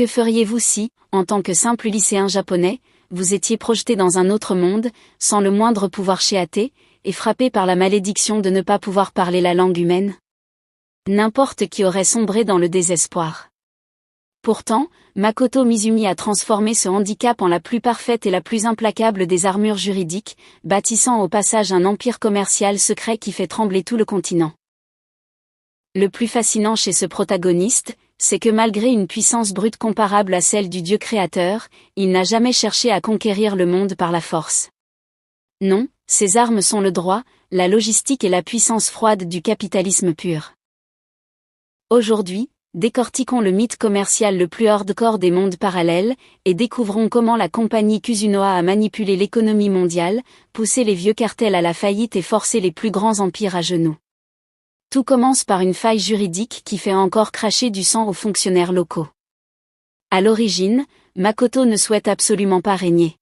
que feriez-vous si, en tant que simple lycéen japonais, vous étiez projeté dans un autre monde, sans le moindre pouvoir shéaté, et frappé par la malédiction de ne pas pouvoir parler la langue humaine? N'importe qui aurait sombré dans le désespoir. Pourtant, Makoto Mizumi a transformé ce handicap en la plus parfaite et la plus implacable des armures juridiques, bâtissant au passage un empire commercial secret qui fait trembler tout le continent. Le plus fascinant chez ce protagoniste, c'est que malgré une puissance brute comparable à celle du Dieu créateur, il n'a jamais cherché à conquérir le monde par la force. Non, ses armes sont le droit, la logistique et la puissance froide du capitalisme pur. Aujourd'hui, décortiquons le mythe commercial le plus hardcore des mondes parallèles, et découvrons comment la compagnie Kusunoha a manipulé l'économie mondiale, poussé les vieux cartels à la faillite et forcé les plus grands empires à genoux. Tout commence par une faille juridique qui fait encore cracher du sang aux fonctionnaires locaux. À l'origine, Makoto ne souhaite absolument pas régner.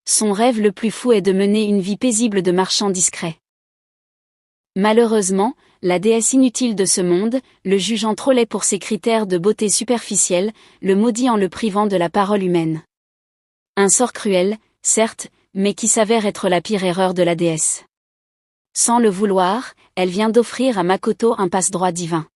Son rêve le plus fou est de mener une vie paisible de marchand discret. Malheureusement, la déesse inutile de ce monde, le jugeant trop laid pour ses critères de beauté superficielle, le maudit en le privant de la parole humaine. Un sort cruel, certes, mais qui s'avère être la pire erreur de la déesse. Sans le vouloir, elle vient d'offrir à Makoto un passe-droit divin.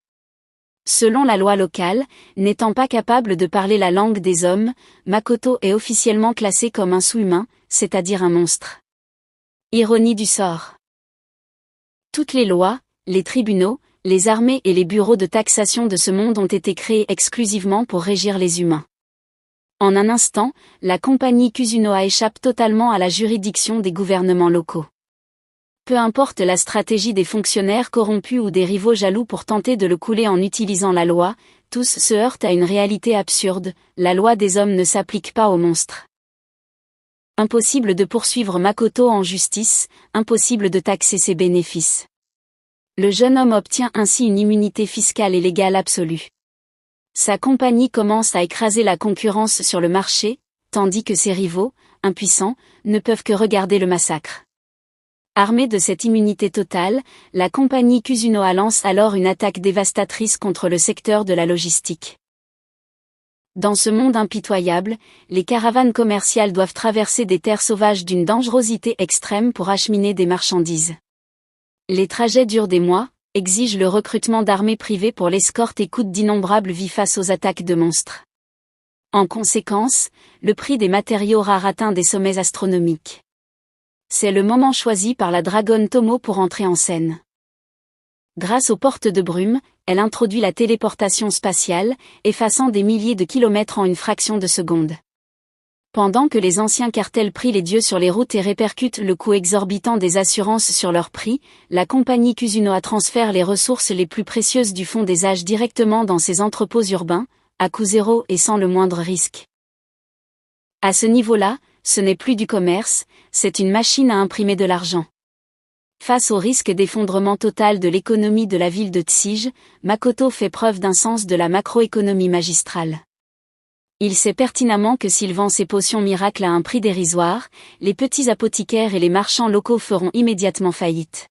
Selon la loi locale, n'étant pas capable de parler la langue des hommes, Makoto est officiellement classé comme un sous-humain, c'est-à-dire un monstre. Ironie du sort. Toutes les lois, les tribunaux, les armées et les bureaux de taxation de ce monde ont été créés exclusivement pour régir les humains. En un instant, la compagnie Kusunoha échappe totalement à la juridiction des gouvernements locaux. Peu importe la stratégie des fonctionnaires corrompus ou des rivaux jaloux pour tenter de le couler en utilisant la loi, tous se heurtent à une réalité absurde, la loi des hommes ne s'applique pas aux monstres. Impossible de poursuivre Makoto en justice, impossible de taxer ses bénéfices. Le jeune homme obtient ainsi une immunité fiscale et légale absolue. Sa compagnie commence à écraser la concurrence sur le marché, tandis que ses rivaux, impuissants, ne peuvent que regarder le massacre. Armée de cette immunité totale, la compagnie Kusunoha lance alors une attaque dévastatrice contre le secteur de la logistique. Dans ce monde impitoyable, les caravanes commerciales doivent traverser des terres sauvages d'une dangerosité extrême pour acheminer des marchandises. Les trajets durent des mois, exigent le recrutement d'armées privées pour l'escorte et coûtent d'innombrables vies face aux attaques de monstres. En conséquence, le prix des matériaux rares atteint des sommets astronomiques. C'est le moment choisi par la dragonne Tomo pour entrer en scène. Grâce aux portes de brume, elle introduit la téléportation spatiale, effaçant des milliers de kilomètres en une fraction de seconde. Pendant que les anciens cartels prient les dieux sur les routes et répercutent le coût exorbitant des assurances sur leurs prix, la compagnie Kusunoha transfère les ressources les plus précieuses du fond des âges directement dans ses entrepôts urbains, à coût zéro et sans le moindre risque. À ce niveau-là, ce n'est plus du commerce, c'est une machine à imprimer de l'argent. Face au risque d'effondrement total de l'économie de la ville de Tsige, Makoto fait preuve d'un sens de la macroéconomie magistrale. Il sait pertinemment que s'il vend ses potions miracles à un prix dérisoire, les petits apothicaires et les marchands locaux feront immédiatement faillite.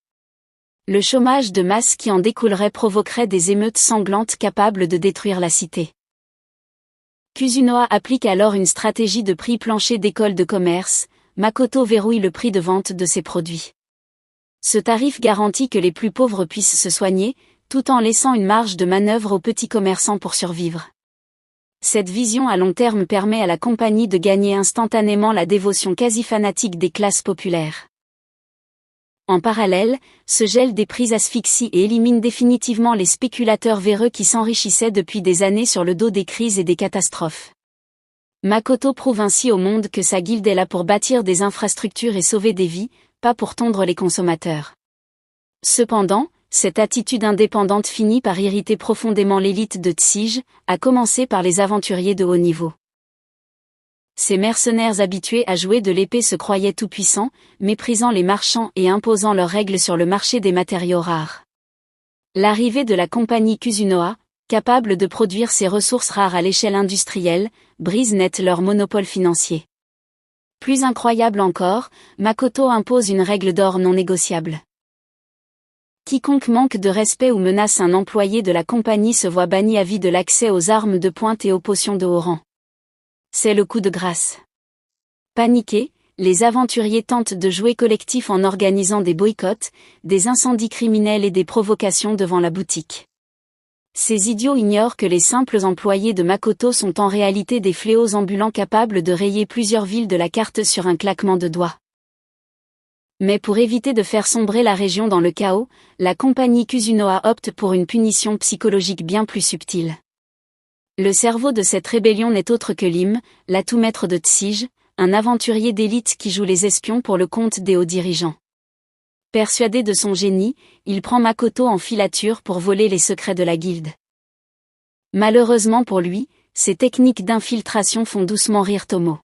Le chômage de masse qui en découlerait provoquerait des émeutes sanglantes capables de détruire la cité. Kusunoha applique alors une stratégie de prix plancher d'école de commerce, Makoto verrouille le prix de vente de ses produits. Ce tarif garantit que les plus pauvres puissent se soigner, tout en laissant une marge de manœuvre aux petits commerçants pour survivre. Cette vision à long terme permet à la compagnie de gagner instantanément la dévotion quasi fanatique des classes populaires. En parallèle, ce gel des prix asphyxie et élimine définitivement les spéculateurs véreux qui s'enrichissaient depuis des années sur le dos des crises et des catastrophes. Makoto prouve ainsi au monde que sa guilde est là pour bâtir des infrastructures et sauver des vies, pas pour tondre les consommateurs. Cependant, cette attitude indépendante finit par irriter profondément l'élite de Tsige, à commencer par les aventuriers de haut niveau. Ces mercenaires habitués à jouer de l'épée se croyaient tout-puissants, méprisant les marchands et imposant leurs règles sur le marché des matériaux rares. L'arrivée de la compagnie Kusunoha, capable de produire ces ressources rares à l'échelle industrielle, brise net leur monopole financier. Plus incroyable encore, Makoto impose une règle d'or non négociable. Quiconque manque de respect ou menace un employé de la compagnie se voit banni à vie de l'accès aux armes de pointe et aux potions de haut rang. C'est le coup de grâce. Paniqués, les aventuriers tentent de jouer collectif en organisant des boycotts, des incendies criminels et des provocations devant la boutique. Ces idiots ignorent que les simples employés de Makoto sont en réalité des fléaux ambulants capables de rayer plusieurs villes de la carte sur un claquement de doigts. Mais pour éviter de faire sombrer la région dans le chaos, la compagnie Kusunoha opte pour une punition psychologique bien plus subtile. Le cerveau de cette rébellion n'est autre que Lim, l'atout-maître de Tsige, un aventurier d'élite qui joue les espions pour le compte des hauts dirigeants. Persuadé de son génie, il prend Makoto en filature pour voler les secrets de la guilde. Malheureusement pour lui, ses techniques d'infiltration font doucement rire Tomo.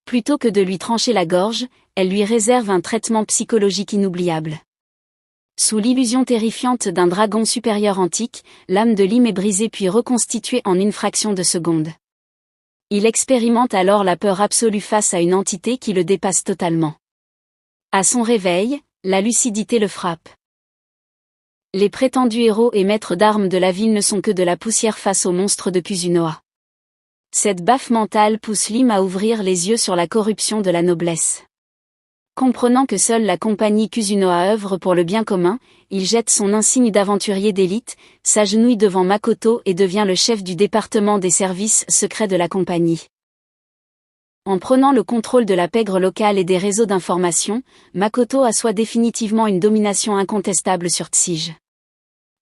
Plutôt que de lui trancher la gorge, elle lui réserve un traitement psychologique inoubliable. Sous l'illusion terrifiante d'un dragon supérieur antique, l'âme de Lim est brisée puis reconstituée en une fraction de seconde. Il expérimente alors la peur absolue face à une entité qui le dépasse totalement. À son réveil, la lucidité le frappe. Les prétendus héros et maîtres d'armes de la ville ne sont que de la poussière face aux monstres de Kusunoha. Cette baffe mentale pousse Lim à ouvrir les yeux sur la corruption de la noblesse. Comprenant que seule la compagnie Kusunoha œuvre pour le bien commun, il jette son insigne d'aventurier d'élite, s'agenouille devant Makoto et devient le chef du département des services secrets de la compagnie. En prenant le contrôle de la pègre locale et des réseaux d'information, Makoto assoit définitivement une domination incontestable sur Tsige.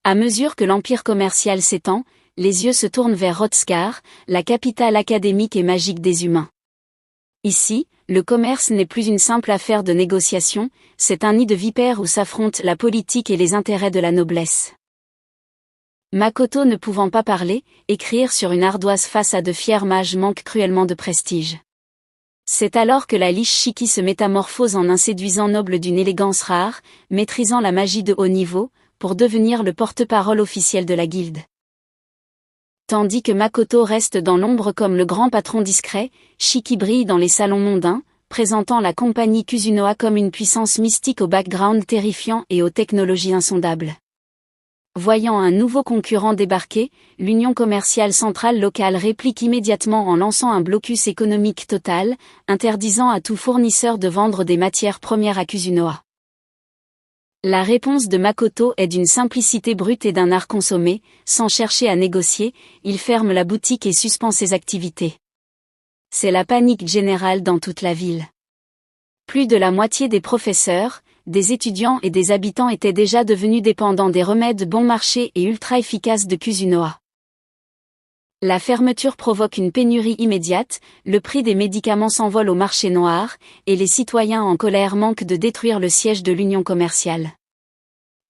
À mesure que l'empire commercial s'étend, les yeux se tournent vers Rothskar, la capitale académique et magique des humains. Ici, le commerce n'est plus une simple affaire de négociation, c'est un nid de vipères où s'affrontent la politique et les intérêts de la noblesse. Makoto ne pouvant pas parler, écrire sur une ardoise face à de fiers mages manque cruellement de prestige. C'est alors que la liche Shiki se métamorphose en un séduisant noble d'une élégance rare, maîtrisant la magie de haut niveau, pour devenir le porte-parole officiel de la guilde. Tandis que Makoto reste dans l'ombre comme le grand patron discret, Shiki brille dans les salons mondains, présentant la compagnie Kusunoha comme une puissance mystique au background terrifiant et aux technologies insondables. Voyant un nouveau concurrent débarquer, l'Union commerciale centrale locale réplique immédiatement en lançant un blocus économique total, interdisant à tout fournisseur de vendre des matières premières à Kusunoha. La réponse de Makoto est d'une simplicité brute et d'un art consommé, sans chercher à négocier, il ferme la boutique et suspend ses activités. C'est la panique générale dans toute la ville. Plus de la moitié des professeurs, des étudiants et des habitants étaient déjà devenus dépendants des remèdes bon marché et ultra efficaces de Kusunoha. La fermeture provoque une pénurie immédiate, le prix des médicaments s'envole au marché noir, et les citoyens en colère manquent de détruire le siège de l'Union commerciale.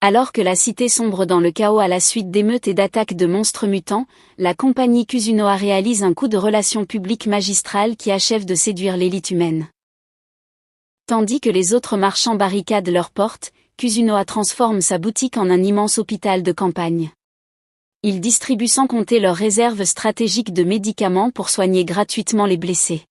Alors que la cité sombre dans le chaos à la suite d'émeutes et d'attaques de monstres mutants, la compagnie Kusunoha réalise un coup de relations publiques magistral qui achève de séduire l'élite humaine. Tandis que les autres marchands barricadent leurs portes, Kusunoha transforme sa boutique en un immense hôpital de campagne. Ils distribuent sans compter leurs réserves stratégiques de médicaments pour soigner gratuitement les blessés.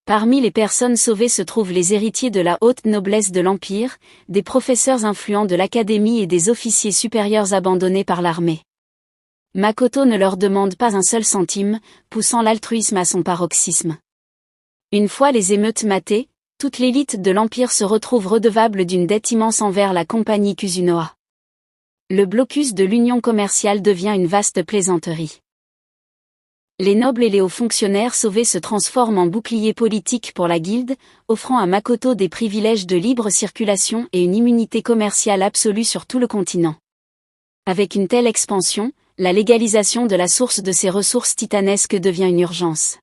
Parmi les personnes sauvées se trouvent les héritiers de la haute noblesse de l'Empire, des professeurs influents de l'Académie et des officiers supérieurs abandonnés par l'armée. Makoto ne leur demande pas un seul centime, poussant l'altruisme à son paroxysme. Une fois les émeutes matées, toute l'élite de l'Empire se retrouve redevable d'une dette immense envers la compagnie Kusunoha. Le blocus de l'union commerciale devient une vaste plaisanterie. Les nobles et les hauts fonctionnaires sauvés se transforment en boucliers politiques pour la guilde, offrant à Makoto des privilèges de libre circulation et une immunité commerciale absolue sur tout le continent. Avec une telle expansion, la légalisation de la source de ces ressources titanesques devient une urgence.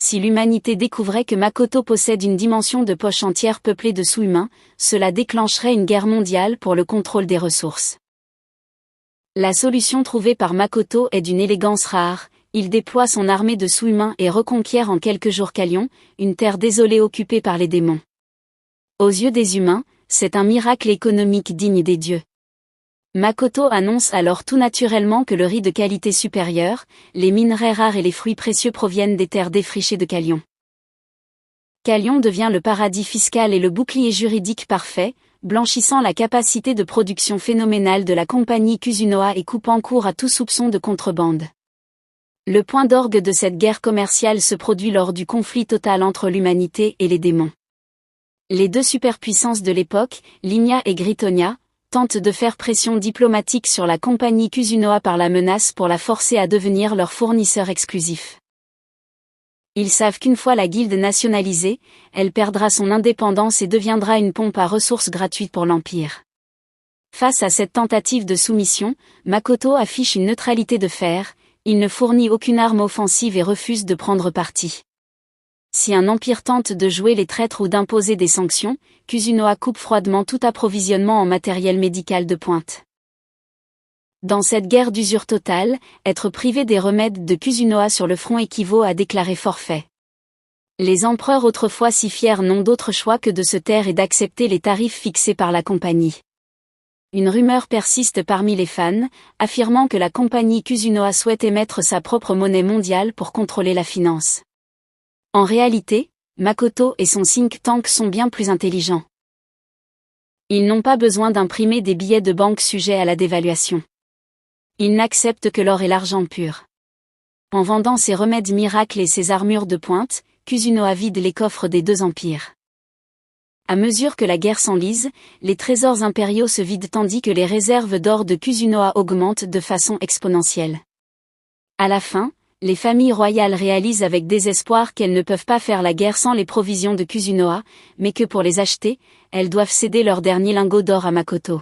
Si l'humanité découvrait que Makoto possède une dimension de poche entière peuplée de sous-humains, cela déclencherait une guerre mondiale pour le contrôle des ressources. La solution trouvée par Makoto est d'une élégance rare. Il déploie son armée de sous-humains et reconquiert en quelques jours Kalion, une terre désolée occupée par les démons. Aux yeux des humains, c'est un miracle économique digne des dieux. Makoto annonce alors tout naturellement que le riz de qualité supérieure, les minerais rares et les fruits précieux proviennent des terres défrichées de Kalion. Kalion devient le paradis fiscal et le bouclier juridique parfait, blanchissant la capacité de production phénoménale de la compagnie Kusunoha et coupant court à tout soupçon de contrebande. Le point d'orgue de cette guerre commerciale se produit lors du conflit total entre l'humanité et les démons. Les deux superpuissances de l'époque, Ligna et Gritonia, tentent de faire pression diplomatique sur la compagnie Kusunoha par la menace pour la forcer à devenir leur fournisseur exclusif. Ils savent qu'une fois la guilde nationalisée, elle perdra son indépendance et deviendra une pompe à ressources gratuite pour l'Empire. Face à cette tentative de soumission, Makoto affiche une neutralité de fer, il ne fournit aucune arme offensive et refuse de prendre parti. Si un empire tente de jouer les traîtres ou d'imposer des sanctions, Kusunoha coupe froidement tout approvisionnement en matériel médical de pointe. Dans cette guerre d'usure totale, être privé des remèdes de Kusunoha sur le front équivaut à déclarer forfait. Les empereurs autrefois si fiers n'ont d'autre choix que de se taire et d'accepter les tarifs fixés par la compagnie. Une rumeur persiste parmi les fans, affirmant que la compagnie Kusunoha souhaite émettre sa propre monnaie mondiale pour contrôler la finance. En réalité, Makoto et son think tank sont bien plus intelligents. Ils n'ont pas besoin d'imprimer des billets de banque sujets à la dévaluation. Ils n'acceptent que l'or et l'argent pur. En vendant ses remèdes miracles et ses armures de pointe, Kusunoha vide les coffres des deux empires. À mesure que la guerre s'enlise, les trésors impériaux se vident tandis que les réserves d'or de Kusunoha augmentent de façon exponentielle. À la fin, les familles royales réalisent avec désespoir qu'elles ne peuvent pas faire la guerre sans les provisions de Kusunoha, mais que pour les acheter, elles doivent céder leur dernier lingot d'or à Makoto.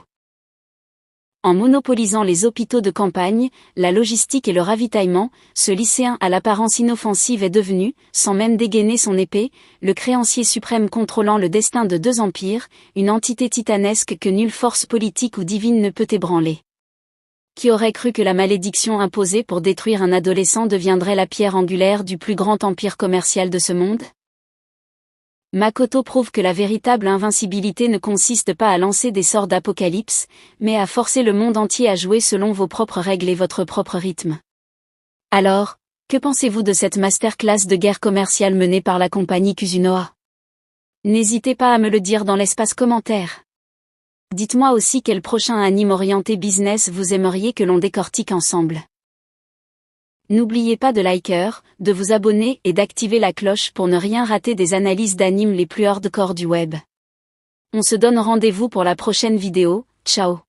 En monopolisant les hôpitaux de campagne, la logistique et le ravitaillement, ce lycéen à l'apparence inoffensive est devenu, sans même dégainer son épée, le créancier suprême contrôlant le destin de deux empires, une entité titanesque que nulle force politique ou divine ne peut ébranler. Qui aurait cru que la malédiction imposée pour détruire un adolescent deviendrait la pierre angulaire du plus grand empire commercial de ce monde ? Makoto prouve que la véritable invincibilité ne consiste pas à lancer des sorts d'apocalypse, mais à forcer le monde entier à jouer selon vos propres règles et votre propre rythme. Alors, que pensez-vous de cette masterclass de guerre commerciale menée par la compagnie Kusunoha ? N'hésitez pas à me le dire dans l'espace commentaire. Dites-moi aussi quel prochain anime orienté business vous aimeriez que l'on décortique ensemble. N'oubliez pas de liker, de vous abonner et d'activer la cloche pour ne rien rater des analyses d'animes les plus hardcore du web. On se donne rendez-vous pour la prochaine vidéo, ciao.